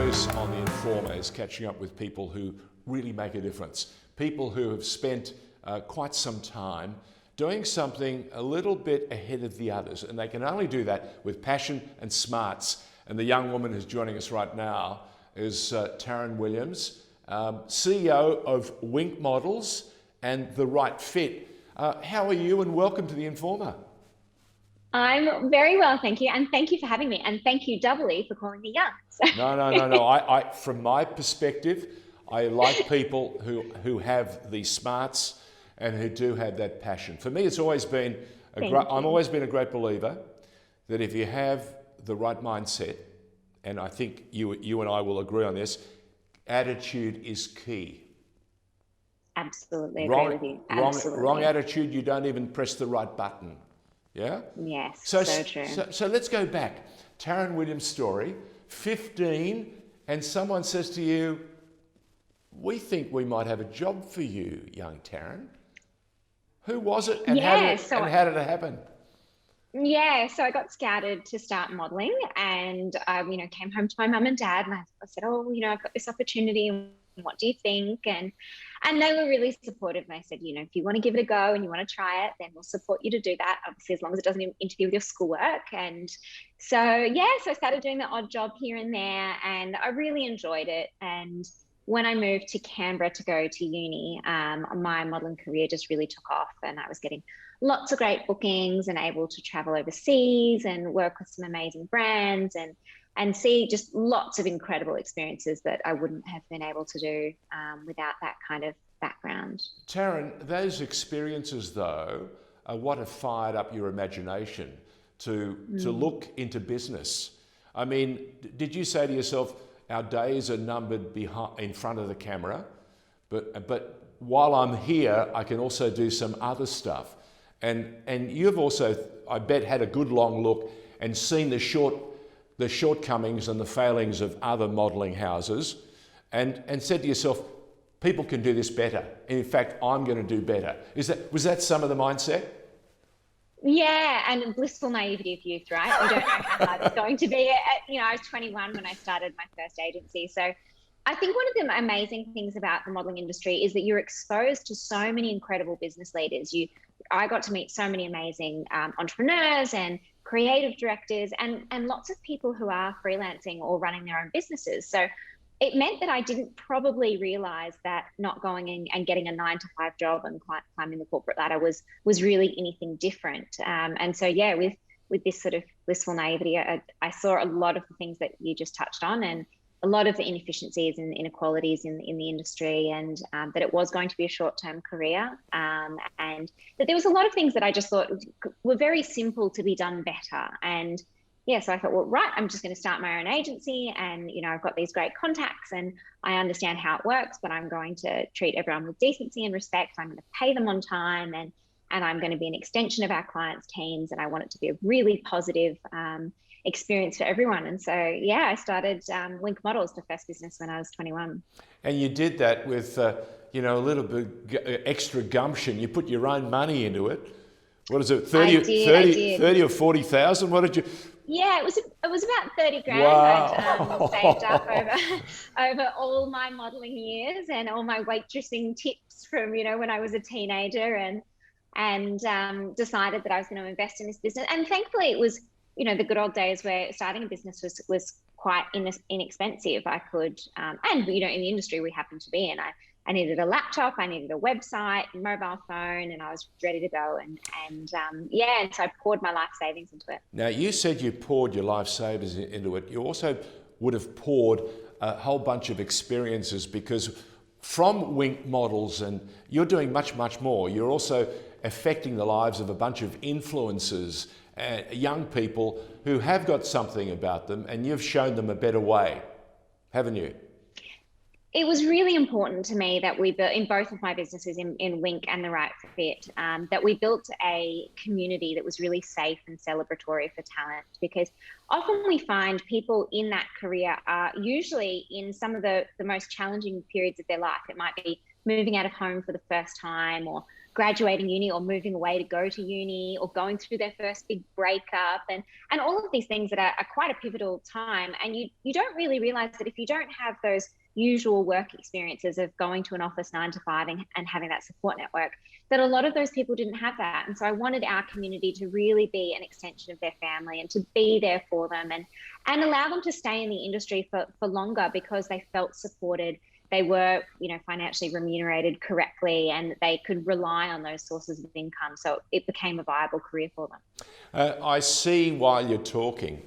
focus on The Informer is catching up with people who really make a difference. People who have spent quite some time doing something a little bit ahead of the others. And they can only do that with passion and smarts. And the young woman who's joining us right now is Taryn Williams, CEO of Wink Models and The Right Fit. How are you, and welcome to The Informer? I'm very well, thank you. And thank you for having me. And thank you doubly for calling me young. No. I, from my perspective, I like people who have the smarts and who do have that passion. For me, it's always been, I've always been a great believer that if you have the right mindset, and I think you and I will agree on this, attitude is key. Absolutely agree with you. Absolutely. Wrong attitude, you don't even press the right button. Yeah? Yes, so true. So let's go back. Taryn Williams' story, 15, and someone says to you, we think we might have a job for you, young Taryn. Who was it, and how did it happen? Yeah, so I got scouted to start modelling, and I, came home to my mum and dad, and I said, I've got this opportunity. What do you think? And they were really supportive. And I said, if you want to give it a go and you want to try it, then we'll support you to do that. Obviously, as long as it doesn't interfere with your schoolwork. And so I started doing the odd job here and there, and I really enjoyed it. And when I moved to Canberra to go to uni, my modelling career just really took off, and I was getting lots of great bookings and able to travel overseas and work with some amazing brands and see just lots of incredible experiences that I wouldn't have been able to do without that kind of background. Taryn, those experiences though are what have fired up your imagination to look into business. I mean, did you say to yourself, our days are numbered in front of the camera, but while I'm here, I can also do some other stuff. And you've also, I bet, had a good long look and seen the shortcomings and the failings of other modelling houses and said to yourself, people can do this better. In fact, I'm going to do better. Was that some of the mindset? Yeah, and blissful naivety of youth, right? You don't know how hard it's going to be. I was 21 when I started my first agency. So I think one of the amazing things about the modelling industry is that you're exposed to so many incredible business leaders. I got to meet so many amazing entrepreneurs and creative directors and lots of people who are freelancing or running their own businesses. So it meant that I didn't probably realize that not going in and getting a 9-to-5 job and climbing the corporate ladder was really anything different. And so, with this sort of blissful naivety, I saw a lot of the things that you just touched on, and a lot of the inefficiencies and inequalities in the industry, and that it was going to be a short-term career, and that there was a lot of things that I just thought were very simple to be done better. And so I thought, well, right, I'm just going to start my own agency, and I've got these great contacts and I understand how it works, but I'm going to treat everyone with decency and respect. I'm going to pay them on time, and I'm going to be an extension of our clients' teams, and I want it to be a really positive experience for everyone. And so, I started Wink Models, the first business, when I was 21. And you did that with, a little bit extra gumption. You put your own money into it. What is it, 30 or 40,000? What did you... Yeah, it was about 30 grand. Wow. I'd saved up over all my modelling years and all my waitressing tips from, when I was a teenager, and decided that I was going to invest in this business. And thankfully it was, the good old days where starting a business was quite inexpensive. I could, and in the industry we happened to be in, I needed a laptop, I needed a website, a mobile phone, and I was ready to go. And so I poured my life savings into it. Now, you said you poured your life savings into it. You also would have poured a whole bunch of experiences, because from Wink Models, and you're doing much, much more. You're also affecting the lives of a bunch of influencers, young people who have got something about them, and you've shown them a better way, haven't you? It was really important to me that we built, in both of my businesses, in Wink and The Right Fit, that we built a community that was really safe and celebratory for talent, because often we find people in that career are usually in some of the most challenging periods of their life. It might be moving out of home for the first time, or graduating uni or moving away to go to uni or going through their first big breakup and all of these things that are quite a pivotal time. And you don't really realize that if you don't have those usual work experiences of going to an office 9 to 5 and having that support network, that a lot of those people didn't have that. And so I wanted our community to really be an extension of their family and to be there for them and allow them to stay in the industry for longer because they felt supported. They were, financially remunerated correctly, and they could rely on those sources of income. So it became a viable career for them. I see while you're talking,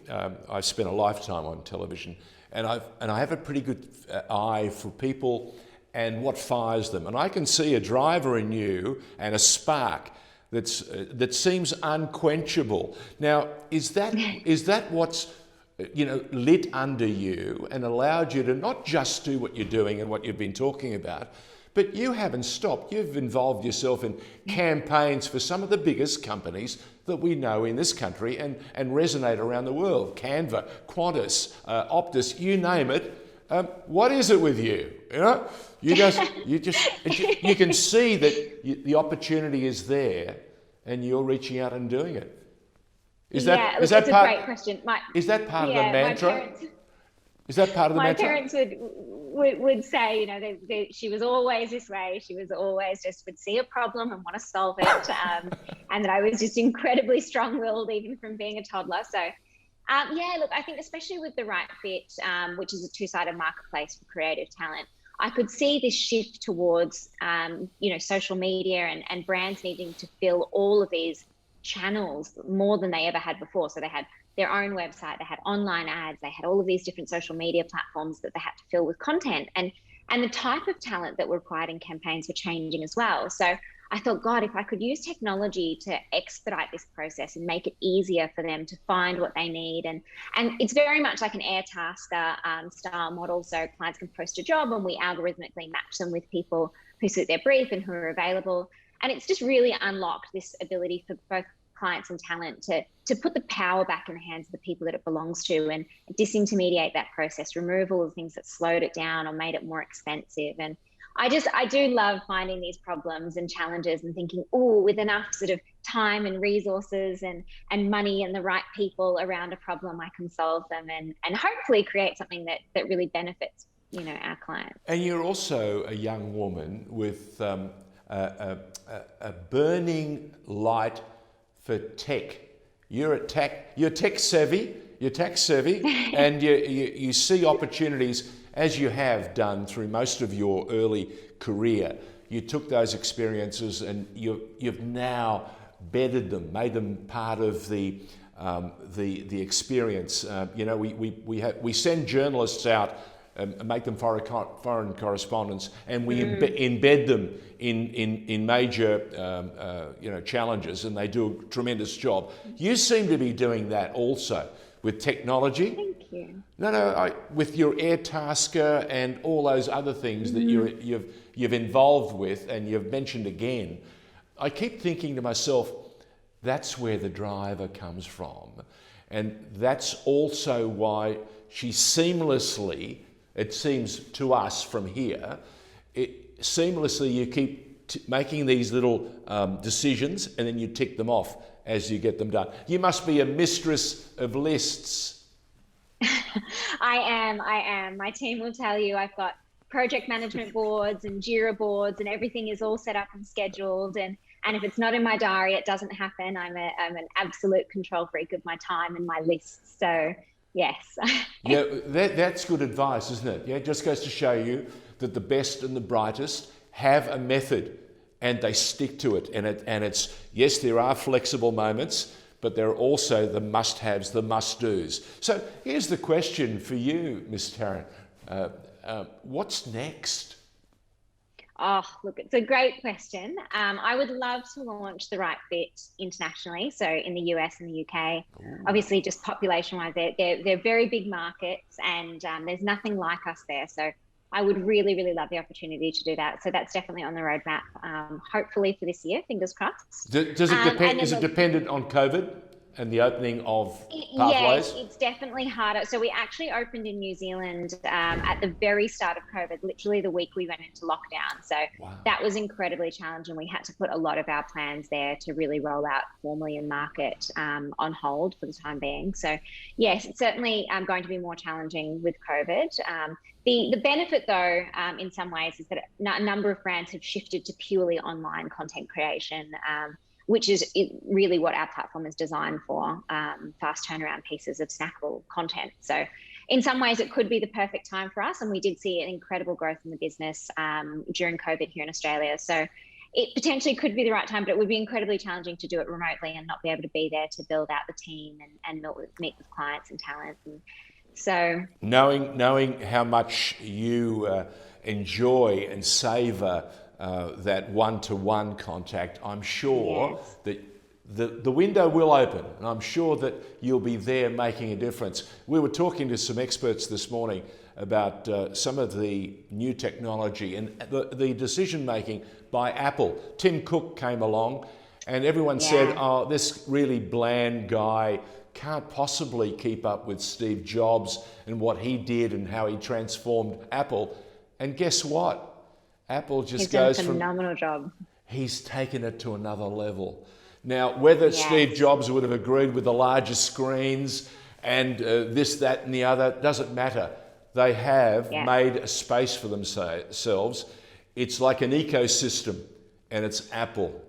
I've spent a lifetime on television, and I have a pretty good eye for people and what fires them. And I can see a driver in you and a spark that seems unquenchable. Now, is that what's lit under you and allowed you to not just do what you're doing and what you've been talking about, but you haven't stopped. You've involved yourself in campaigns for some of the biggest companies that we know in this country and resonate around the world. Canva, Qantas, Optus, you name it. What is it with you? You can see that the opportunity is there and you're reaching out and doing it. Is that it's a great question. Is that part of the mantra? Is that part of the mantra? My parents would say, she was always this way. She was always just would see a problem and want to solve it, and that I was just incredibly strong-willed even from being a toddler. So, I think especially with The Right Fit, which is a two-sided marketplace for creative talent, I could see this shift towards, social media and brands needing to fill all of these channels more than they ever had before. So they had their own website, they had online ads, they had all of these different social media platforms that they had to fill with content, and the type of talent that were required in campaigns were changing as well. So I thought, God, if I could use technology to expedite this process and make it easier for them to find what they need, and it's very much like an Airtasker style model. So clients can post a job and we algorithmically match them with people who suit their brief and who are available. And it's just really unlocked this ability for both clients and talent to put the power back in the hands of the people that it belongs to and disintermediate that process, remove all the things that slowed it down or made it more expensive. And I do love finding these problems and challenges and thinking, with enough sort of time and resources and money and the right people around a problem, I can solve them and hopefully create something that really benefits, our clients. And you're also a young woman with a burning light for tech. You're tech savvy, and you see opportunities as you have done through most of your early career. You took those experiences and you've now bedded them, made them part of the experience. We send journalists out and make them foreign correspondents, and we embed them in major challenges, and they do a tremendous job. You seem to be doing that also with technology. Thank you. With your Airtasker and all those other things that you've involved with, and you've mentioned again. I keep thinking to myself, that's where the driver comes from, and that's also why she seamlessly. It seems to us from here, seamlessly you keep making these little decisions and then you tick them off as you get them done. You must be a mistress of lists. I am. My team will tell you I've got project management boards and Jira boards and everything is all set up and scheduled. And if it's not in my diary, it doesn't happen. I'm an absolute control freak of my time and my lists. So yes. Yeah, that's good advice, isn't it? Yeah, it just goes to show you that the best and the brightest have a method and they stick to it. And it's yes, there are flexible moments, but there are also the must-haves, the must-dos. So here's the question for you, Miss Taryn. What's next? Oh, look, it's a great question. I would love to launch The Right Fit internationally, so in the US and the UK. Ooh. Obviously, just population-wise, they're very big markets, and there's nothing like us there. So I would really, really love the opportunity to do that. So that's definitely on the roadmap, hopefully for this year, fingers crossed. Does it depend? Is it dependent on COVID? and the opening of Yes, pathways? it's definitely harder. So we actually opened in New Zealand at the very start of COVID, literally the week we went into lockdown. So Wow. that was incredibly challenging. We had to put a lot of our plans there to really roll out formally in market on hold for the time being. So yes, it's certainly going to be more challenging with COVID. The benefit, though, in some ways, is that a number of brands have shifted to purely online content creation. Which is really what our platform is designed for, fast turnaround pieces of snackable content. So in some ways, it could be the perfect time for us. And we did see an incredible growth in the business during COVID here in Australia. So it potentially could be the right time, but it would be incredibly challenging to do it remotely and not be able to be there to build out the team and meet with clients and talent. And so knowing how much you enjoy and savour that one-to-one contact, I'm sure that the window will open, and I'm sure that you'll be there making a difference. We were talking to some experts this morning about some of the new technology and the decision-making by Apple. Tim Cook came along and everyone said, oh, this really bland guy can't possibly keep up with Steve Jobs and what he did and how he transformed Apple. And guess what? Apple just goes from... He's done a phenomenal job. He's taken it to another level. Now, whether Steve Jobs would have agreed with the larger screens and this, that and the other, doesn't matter. They have made a space for themselves. It's like an ecosystem, and it's Apple,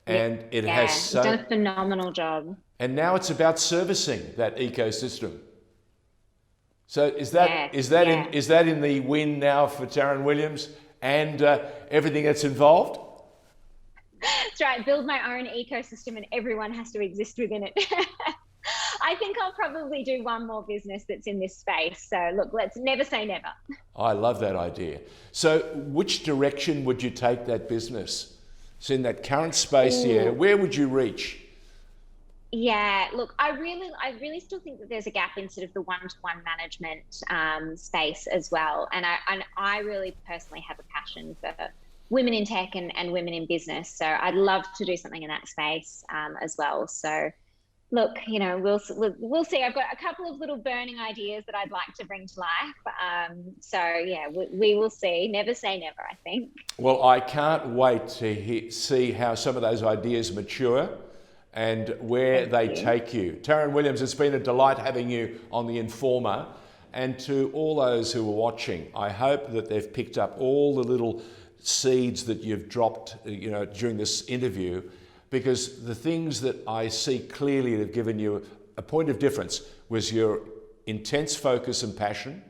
And it has so... He's done a phenomenal job. And now it's about servicing that ecosystem. So is that in the win now for Taryn Williams and everything that's involved? That's right. Build my own ecosystem and everyone has to exist within it. I think I'll probably do one more business that's in this space. So look, let's never say never. I love that idea. So which direction would you take that business? So in that current space here, where would you reach? Yeah, look, I really still think that there's a gap in sort of the one-to-one management space as well. And I really personally have a passion for women in tech and women in business. So I'd love to do something in that space as well. So look, we'll see. I've got a couple of little burning ideas that I'd like to bring to life. So yeah, we will see. Never say never, I think. Well, I can't wait to see how some of those ideas mature and where they take you. Taryn Williams, it's been a delight having you on The Informer. And to all those who are watching, I hope that they've picked up all the little seeds that you've dropped during this interview, because the things that I see clearly that have given you a point of difference was your intense focus and passion,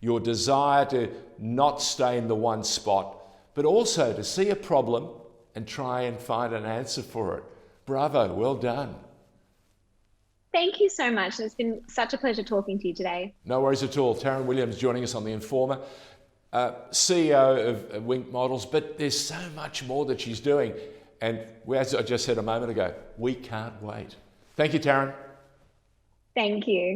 your desire to not stay in the one spot, but also to see a problem and try and find an answer for it. Bravo, well done. Thank you so much. It's been such a pleasure talking to you today. No worries at all. Taryn Williams joining us on The Informer, CEO of Wink Models, but there's so much more that she's doing. And as I just said a moment ago, we can't wait. Thank you, Taryn. Thank you.